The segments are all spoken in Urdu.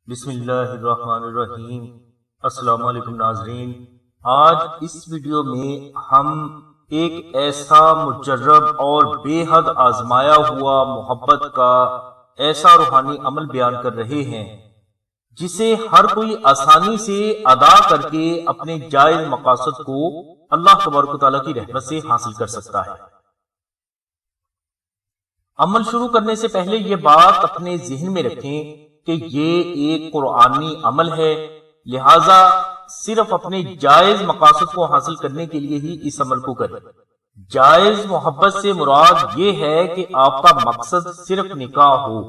بسم اللہ الرحمن الرحیم۔ السلام علیکم ناظرین، آج اس ویڈیو میں ہم ایک ایسا مجرب اور بے حد آزمایا ہوا محبت کا ایسا روحانی عمل بیان کر رہے ہیں جسے ہر کوئی آسانی سے ادا کر کے اپنے جائز مقاصد کو اللہ تبارک و تعالیٰ کی رحمت سے حاصل کر سکتا ہے۔ عمل شروع کرنے سے پہلے یہ بات اپنے ذہن میں رکھیں کہ یہ ایک قرآنی عمل ہے، لہٰذا صرف اپنے جائز مقاصد کو حاصل کرنے کے لیے ہی اس عمل کو کریں۔ جائز محبت سے مراد یہ ہے کہ آپ کا مقصد صرف نکاح ہو۔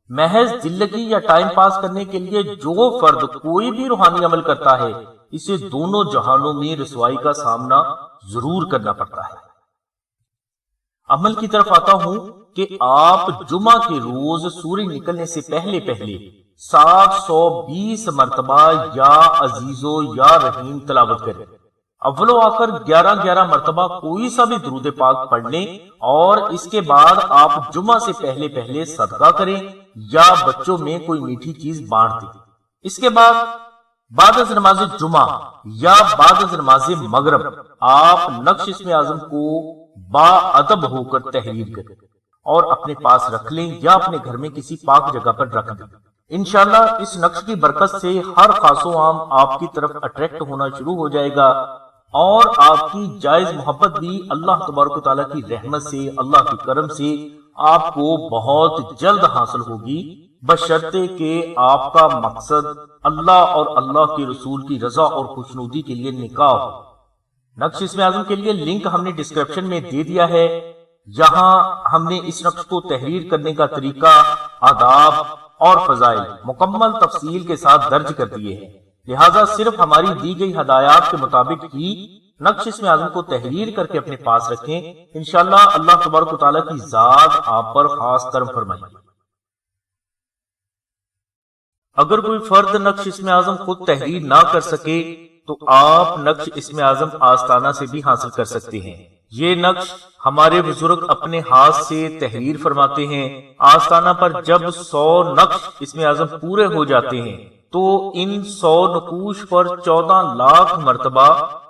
محض دل لگی یا ٹائم پاس کرنے کے لیے جو فرد کوئی بھی روحانی عمل کرتا ہے اسے دونوں جہانوں میں رسوائی کا سامنا ضرور کرنا پڑتا ہے۔ عمل کی طرف آتا ہوں کہ آپ جمعہ کے روز سورج نکلنے سے پہلے 720 مرتبہ یا عزیزو یا رحیم تلاوت کریں۔ اول و آخر 11 مرتبہ کوئی سا بھی درود پاک پڑھ لیں اور اس کے بعد آپ جمعہ سے پہلے صدقہ کریں یا بچوں میں کوئی میٹھی چیز بانٹ دیں۔ اس کے بعد از نماز جمعہ یا بعد از نماز مغرب آپ نقش اسم اعظم کو با ادب ہو کر تحریر کریں اور اپنے پاس رکھ لیں یا اپنے گھر میں کسی پاک جگہ پر رکھ دیں۔ انشاءاللہ اس نقش کی برکت سے ہر خاص و عام آپ کی طرف اٹریکٹ ہونا شروع ہو جائے گا اور آپ کی جائز محبت بھی اللہ تبارک و تعالیٰ کی رحمت سے، اللہ کے کرم سے آپ کو بہت جلد حاصل ہوگی، بشرطے کہ آپ کا مقصد اللہ اور اللہ کے رسول کی رضا اور خوشنودی کے لیے نکاح ہو۔ نقش اسم اعظم کے لیے لنک ہم نے ڈسکرپشن میں دے دیا ہے۔ یہاں ہم نے اس نقش کو تحریر کرنے کا طریقہ، آداب اور فضائل مکمل تفصیل کے ساتھ درج کر دیے ہیں، لہٰذا صرف ہماری دی گئی ہدایات کے مطابق ہی نقش اسم اعظم کو تحریر کر کے اپنے پاس رکھیں۔ انشاءاللہ اللہ تبارک و تعالیٰ کی ذات آپ پر خاص کرم فرمائے گی۔ اگر کوئی فرد نقش اسم اعظم خود تحریر نہ کر سکے تو آپ نقش اسم اعظم آستانہ سے بھی حاصل کر سکتے ہیں۔ یہ نقش ہمارے بزرگ اپنے ہاتھ سے تحریر فرماتے ہیں۔ آستانہ پر جب 100 نقش اسم اعظم پورے ہو جاتے ہیں تو ان 100 نقوش پر 14 لاکھ مرتبہ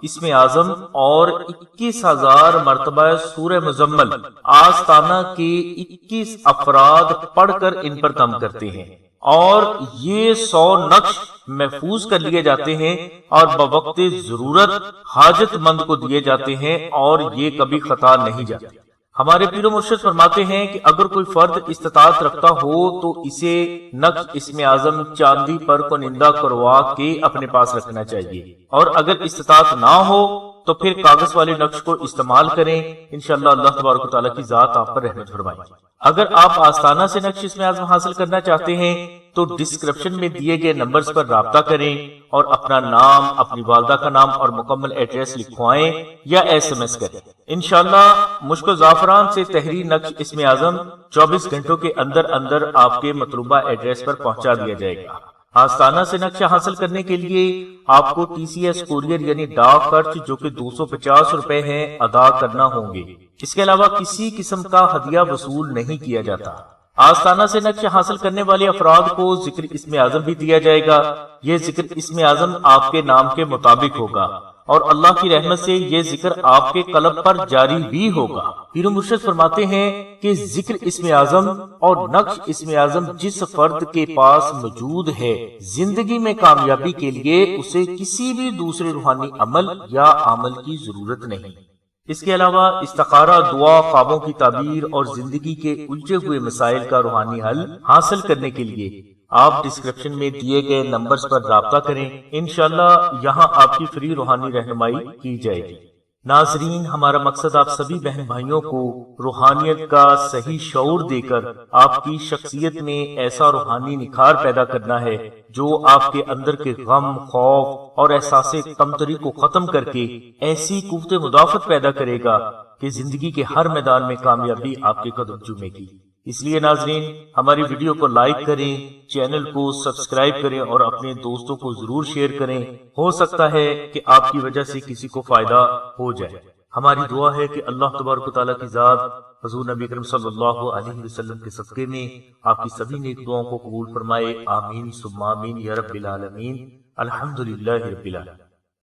اسم اعظم اور 21,000 مرتبہ سورہ مزمل آستانہ کے 21 افراد پڑھ کر ان پر دم کرتے ہیں اور یہ 100 نقش محفوظ کر لیے جاتے ہیں اور بوقت ضرورت حاجت مند کو دیے جاتے ہیں اور یہ کبھی خطا نہیں جاتے۔ ہمارے پیر و مرشد فرماتے ہیں کہ اگر کوئی فرد استطاعت رکھتا ہو تو اسے نقش اسم اعظم چاندی پر کنندہ کروا کے اپنے پاس رکھنا چاہیے، اور اگر استطاعت نہ ہو تو پھر کاغذ والے نقش کو استعمال کریں۔ انشاءاللہ اللہ تبارک و تعالیٰ کی ذات آپ پر رحمت فرمائے۔ اگر آپ آستانہ سے نقش اسم اعظم حاصل کرنا چاہتے ہیں تو ڈسکرپشن میں دیے گئے نمبرز پر رابطہ کریں اور اپنا نام، اپنی والدہ کا نام اور مکمل ایڈریس لکھوائیں یا SMS کریں۔ انشاءاللہ مشک و زعفران سے تحریر نقش اسم اعظم 24 گھنٹوں کے اندر آپ کے مطلوبہ ایڈریس پر پہنچا دیا جائے گا۔ آستانہ سے نقشہ حاصل کرنے کے لیے آپ کو TCS کوریئر یعنی ڈاک خرچ جو کہ 250 روپے ہیں ادا کرنا ہوں گے۔ اس کے علاوہ کسی قسم کا ہدیہ وصول نہیں کیا جاتا۔ آستانہ سے نقشہ حاصل کرنے والے افراد کو ذکر اسم اعظم بھی دیا جائے گا۔ یہ ذکر اسم اعظم آپ کے نام کے مطابق ہوگا اور اللہ کی رحمت سے یہ ذکر آپ کے قلب پر جاری بھی ہوگا۔ پیر و مرشد فرماتے ہیں کہ ذکر اسم اعظم اور نقش اسم اعظم جس فرد کے پاس موجود ہے، زندگی میں کامیابی کے لیے اسے کسی بھی دوسرے روحانی عمل یا عمل کی ضرورت نہیں۔ اس کے علاوہ استخارہ، دعا، خوابوں کی تعبیر اور زندگی کے الجھے ہوئے مسائل کا روحانی حل حاصل کرنے کے لیے آپ ڈسکرپشن میں دیے گئے نمبرز پر رابطہ کریں۔ انشاءاللہ یہاں آپ کی فری روحانی رہنمائی کی جائے گی۔ ناظرین، ہمارا مقصد آپ سبھی بہن بھائیوں کو روحانیت کا صحیح شعور دے کر آپ کی شخصیت میں ایسا روحانی نکھار پیدا کرنا ہے جو آپ کے اندر کے غم، خوف اور احساس کمتری کو ختم کر کے ایسی قوت مدافعت پیدا کرے گا کہ زندگی کے ہر میدان میں کامیابی آپ کے قدم چومے گی۔ اس لیے ناظرین ہماری ویڈیو کو لائک کریں، چینل کو سبسکرائب کریں اور اپنے دوستوں کو ضرور شیئر کریں۔ ہو سکتا ہے کہ آپ کی وجہ سے کسی کو فائدہ ہو جائے۔ ہماری دعا ہے کہ اللہ تبارک و تعالیٰ کی ذات حضور نبی کریم صلی اللہ علیہ وسلم کے صدقے میں آپ کی سبھی نیک دعاؤں کو قبول فرمائے، آمین ثم آمین یا رب العالمین، الحمدللہ رب العالمین۔